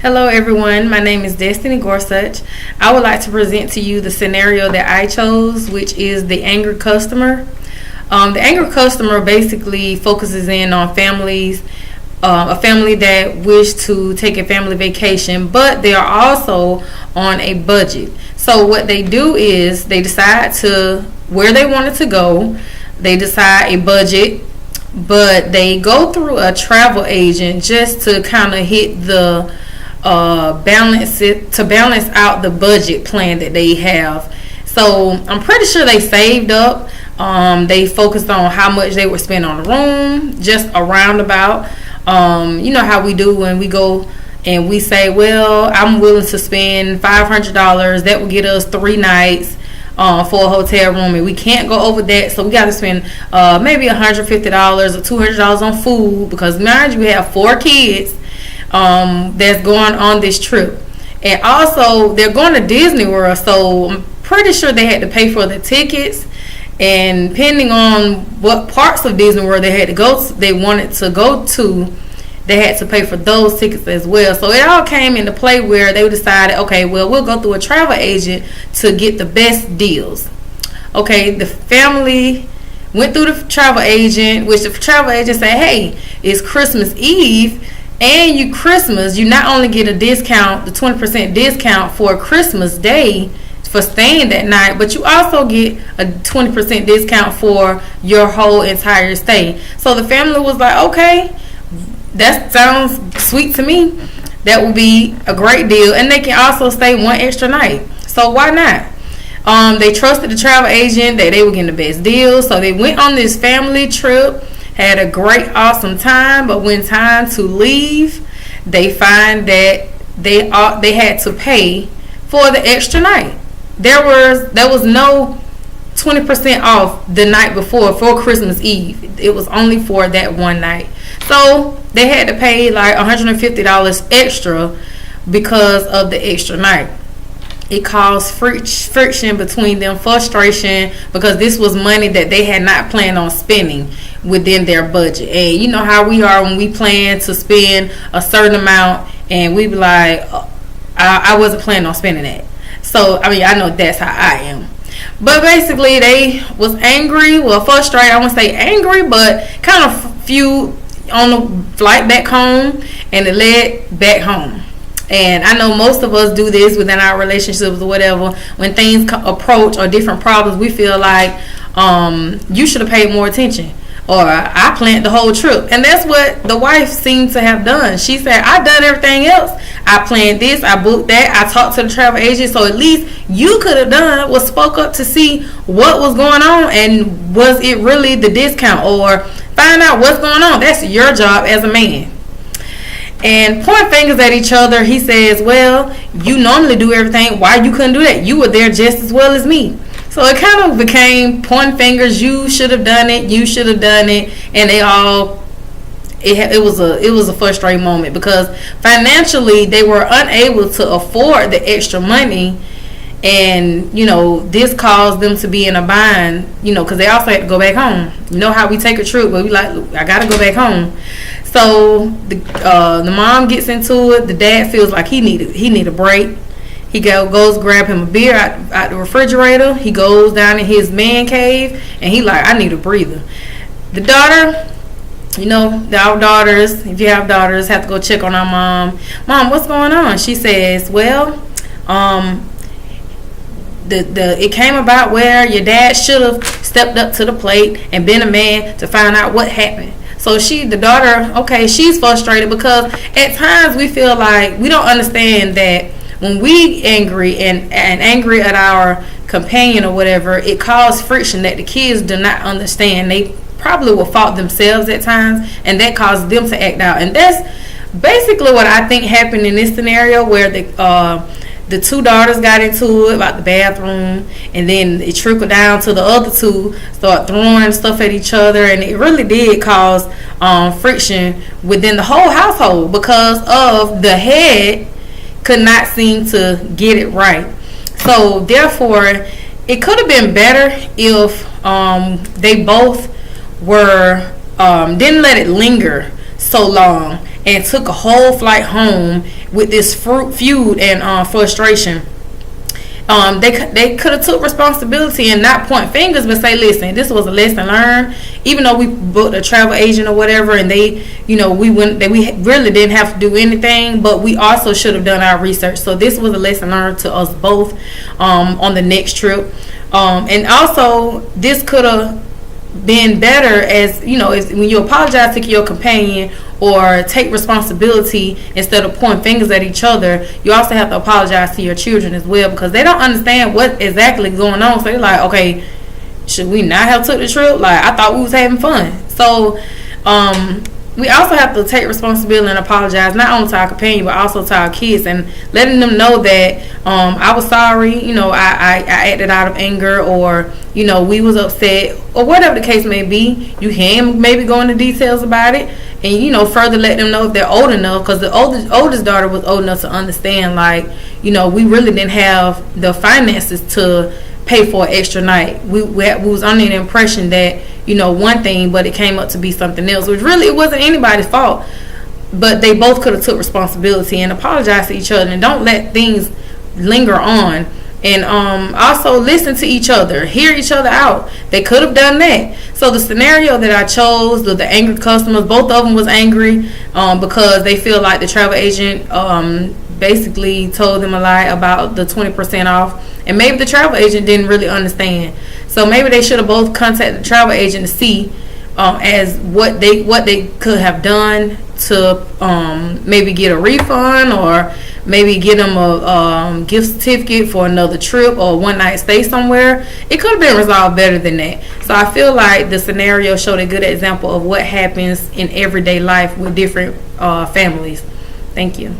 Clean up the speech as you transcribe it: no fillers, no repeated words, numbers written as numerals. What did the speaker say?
Hello everyone, my name is Destiny Gorsuch. I would like to present to you the scenario that I chose, which is the angry customer. The angry customer basically focuses in on families, a family that wish to take a family vacation, but they are also on a budget. So what they do is they decide to where they wanted to go, they decide a budget, but they go through a travel agent just to kind of hit the balance out the budget plan that they have. So I'm pretty sure they saved up. They focused on how much they would spend on the room, just a roundabout. You know how we do when we go and we say, well, I'm willing to spend $500. That will get us 3 nights for a hotel room, and we can't go over that, so we got to spend maybe $150 or $200 on food, because mind you, we have 4 kids that's going on this trip, and also they're going to Disney World, so I'm pretty sure they had to pay for the tickets, and depending on what parts of Disney World they wanted to go to, they had to pay for those tickets as well. So it all came into play where they decided, okay, well, we'll go through a travel agent to get the best deals. Okay, the family went through the travel agent, which the travel agent said, hey, it's Christmas Eve, and you not only get a discount, the 20% discount for Christmas Day for staying that night, but you also get a 20% discount for your whole entire stay. So the family was like, okay, that sounds sweet to me. That would be a great deal, and they can also stay 1 extra night. So why not? They trusted the travel agent that they were getting the best deal, so they went on this family trip, had a great, awesome time. But when time to leave, they find that they had to pay for the extra night. There was no 20% off the night before for Christmas Eve. It was only for that one night. So they had to pay like $150 extra because of the extra night. It caused friction between them, frustration, because this was money that they had not planned on spending within their budget. And you know how we are when we plan to spend a certain amount and we be like, I wasn't planning on spending that. So I mean, I know that's how I am. But basically they was angry, frustrated. I won't say angry, but kind of few on the flight back home, and it led back home. And I know most of us do this within our relationships or whatever. When things approach or different problems, we feel like you should have paid more attention, or I planned the whole trip. And that's what the wife seemed to have done. She said, I done everything else. I planned this, I booked that, I talked to the travel agent. So at least you could have done was spoke up to see what was going on, and was it really the discount, or find out what's going on. That's your job as a man. And point fingers at each other. He says, well, you normally do everything. Why you couldn't do that? You were there just as well as me. So it kind of became point fingers. You should have done it. You should have done it. And they all, it was a frustrating moment, because financially they were unable to afford the extra money. And, this caused them to be in a bind, because they also had to go back home. You know how we take a trip, but we like, I got to go back home. So the mom gets into it. The dad feels like he need a break. He goes grab him a beer out the refrigerator. He goes down in his man cave, and he like, I need a breather. The daughter, our daughters, if you have daughters, have to go check on our mom. Mom, what's going on? She says, well, it came about where your dad should have stepped up to the plate and been a man to find out what happened. So the daughter, okay, she's frustrated, because at times we feel like we don't understand that when we angry and angry at our companion or whatever, it causes friction that the kids do not understand. They probably will fault themselves at times, and that causes them to act out. And that's basically what I think happened in this scenario, where the 2 daughters got into it about the bathroom, and then it trickled down to the other 2 start throwing stuff at each other, and it really did cause friction within the whole household, because of the head could not seem to get it right. So therefore, it could have been better if they both were didn't let it linger so long, and took a whole flight home with this feud and frustration. They could have took responsibility and not point fingers, but say, listen, this was a lesson learned. Even though we booked a travel agent or whatever, and we really didn't have to do anything, but we also should have done our research. So this was a lesson learned to us both on the next trip. And also, this could have been better as when you apologize to your companion or take responsibility instead of pointing fingers at each other. You also have to apologize to your children as well, because they don't understand what exactly is going on. So they're like, okay, should we not have took the trip? Like, I thought we was having fun. So we also have to take responsibility and apologize, not only to our companion but also to our kids, and letting them know that I was sorry, I acted out of anger, or we was upset, or whatever the case may be. You can maybe go into details about it, and further let them know if they're old enough, because the oldest daughter was old enough to understand, like, we really didn't have the finances to pay for an extra night. We was under the impression that one thing, but it came up to be something else, which really it wasn't anybody's fault. But they both could have took responsibility and apologized to each other, and don't let things linger on. And also listen to each other, hear each other out. They could have done that. So the scenario that I chose, the angry customers, both of them was angry because they feel like the travel agent basically told them a lie about the 20% off, and maybe the travel agent didn't really understand. So maybe they should have both contacted the travel agent to see as what they could have done to maybe get a refund, or maybe get them a gift certificate for another trip or one night stay somewhere. It could have been resolved better than that. So I feel like the scenario showed a good example of what happens in everyday life with different families. Thank you.